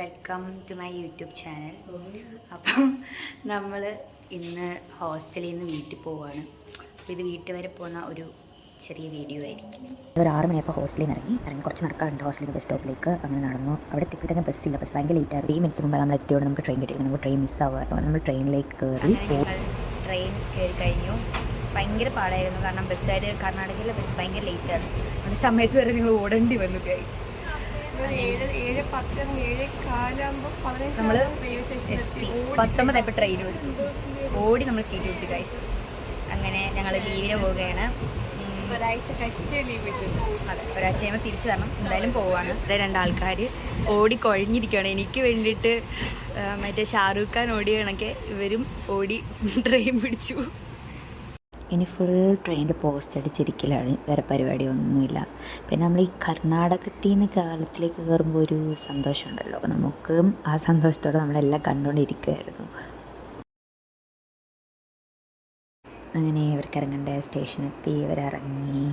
Welcome to my YouTube channel. അപ്പം നമ്മൾ ഇന്ന് ഹോസ്റ്റലിൽ നിന്ന് വീട്ടിൽ പോവുകയാണ്. അപ്പോൾ ഇത് വീട്ടിൽ വരെ പോകുന്ന ഒരു ചെറിയ വീഡിയോ ആയിരിക്കും. ഒരു 6 മണിയപ്പോൾ ഹോസ്റ്റലിൽ നിന്ന് ഇറങ്ങി കുറച്ച് നടക്കാറുണ്ട് ഹോസ്റ്റലിൽ നിന്ന് ബസ് സ്റ്റോപ്പിലേക്ക്. അങ്ങനെ നടന്നു. അവിടെ എത്തിയപ്പോഴത്തേക്കും ബസ്സില്ല, ബസ് ഭയങ്കര ലേറ്റ് ആയി. 3 മിനിറ്റ്സ് മുമ്പ് നമ്മൾ എത്തിയോടെ നമുക്ക് ട്രെയിൻ കിട്ടിയില്ല. നമുക്ക് ട്രെയിൻ മിസ്സാവുക. നമ്മൾ ട്രെയിനിലേക്ക് കയറി ട്രെയിൻ കയറി കഴിഞ്ഞു. ഭയങ്കര പാടായിരുന്നു, കാരണം ബസ്സുകാർ കർണാടകയിലെ ബസ് ഭയങ്കര ലേറ്റ് ആണ്. ആ സമയത്ത് വരെ നിങ്ങൾ ഓടേണ്ടി വന്നു ഗൈസ്. നമ്മൾ 19 ട്രെയിൻ ഓടി നമ്മൾ സീറ്റ് വെച്ചു ഗൈസ്. അങ്ങനെ ഞങ്ങൾ ലീവിന് പോവുകയാണ്. ഒരാഴ്ച കഷ്ടിച്ച് ലീവ് കിട്ടും. അതെ, ഒരാഴ്ച കഴിയുമ്പോൾ തിരിച്ചു വരണം. എന്തായാലും പോവാണ്. ഇവിടെ 2 ആൾക്കാർ ഓടി കുഴഞ്ഞിരിക്കുകയാണ്. എനിക്ക് വേണ്ടിയിട്ട് മറ്റേ ഷാറൂഖ് ഖാൻ ഓടിയ കണക്കെ ഇവരും ഓടി ട്രെയിൻ പിടിച്ചു. ഇനി ഫുൾ ട്രെയിനിൽ പോസ്റ്റ് അടിച്ചിരിക്കലാണ്, വേറെ പരിപാടിയൊന്നുമില്ല. പിന്നെ നമ്മൾ ഈ കർണാടകത്തിൽ നിന്ന് കേരളത്തിലേക്ക് കയറുമ്പോൾ ഒരു സന്തോഷമുണ്ടല്ലോ, അപ്പോൾ നമുക്ക് ആ സന്തോഷത്തോടെ നമ്മളെല്ലാം കണ്ടുകൊണ്ടിരിക്കുമായിരുന്നു. അങ്ങനെ ഇവർക്ക് ഇറങ്ങേണ്ട സ്റ്റേഷനെത്തി, ഇവരിറങ്ങി.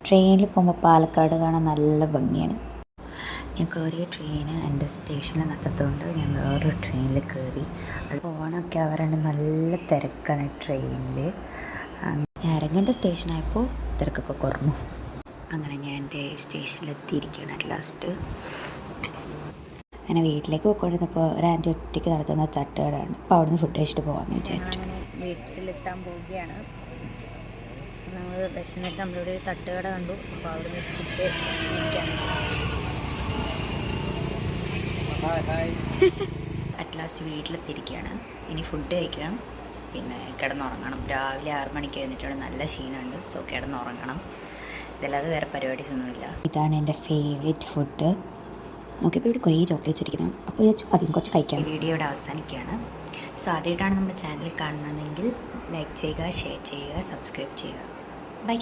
ട്രെയിനിൽ പോകുമ്പോൾ പാലക്കാട് കാണാൻ നല്ല ഭംഗിയാണ്. ഞാൻ കയറിയ ട്രെയിന് എൻ്റെ സ്റ്റേഷനിൽ നിർത്തത്തുകൊണ്ട് ഞാൻ വേറൊരു ട്രെയിനിൽ കയറി. അത് ഓണമൊക്കെ അവരുടെ നല്ല തിരക്കാണ് ട്രെയിനിൽ. ഞാൻ ഇറങ്ങേണ്ട സ്റ്റേഷനായപ്പോൾ തിരക്കൊക്കെ കുറഞ്ഞു. അങ്ങനെ ഞാൻ എൻ്റെ സ്റ്റേഷനിലെത്തിയിരിക്കുകയാണ് അറ്റ് ലാസ്റ്റ്. അങ്ങനെ വീട്ടിലേക്ക് പോയിക്കൊണ്ടിരുന്നപ്പോൾ ഒരു ആൻറ്റി ഒറ്റയ്ക്ക് നടത്തുന്ന തട്ടുകടയാണ്. അപ്പോൾ അവിടെ നിന്ന് ഫുഡ് കഴിച്ചിട്ട് പോകാമെന്ന് വിചാരിച്ചു. വീട്ടിലെത്താൻ പോവുകയാണ്. നമ്മൾ വിശന്നിട്ട് നമ്മളിവിടെ ഒരു തട്ടുകട കണ്ടു. അപ്പോൾ അവിടെ നിന്ന് ഫുഡ് കഴിക്കാൻ അറ്റ് ലാസ്റ്റ് വീട്ടിലെത്തിയിരിക്കുകയാണ്. ഇനി ഫുഡ് കഴിക്കണം, പിന്നെ കിടന്നുറങ്ങണം. രാവിലെ 6 മണിക്ക് എഴുന്നിട്ടാണ്, നല്ല ക്ഷീണമുണ്ട്. സോ കിടന്നുറങ്ങണം. ഇതല്ലാതെ വേറെ പരിപാടീസ് ഒന്നുമില്ല. ഇതാണ് എൻ്റെ ഫേവറേറ്റ് ഫുഡ്. നോക്കിയപ്പോൾ ഇവിടെ കുറേ ചോക്ലേറ്റ്സ് ഇരിക്കുന്നു. അപ്പോൾ വിചാരിച്ചു അതിന് കുറച്ച് കഴിക്കാം. വീഡിയോ ഇവിടെ അവസാനിക്കുകയാണ്. സോ ആദ്യമായിട്ടാണ് നമ്മുടെ ചാനൽ കാണുന്നതെങ്കിൽ ലൈക്ക് ചെയ്യുക, ഷെയർ ചെയ്യുക, സബ്സ്ക്രൈബ് ചെയ്യുക. ബൈ.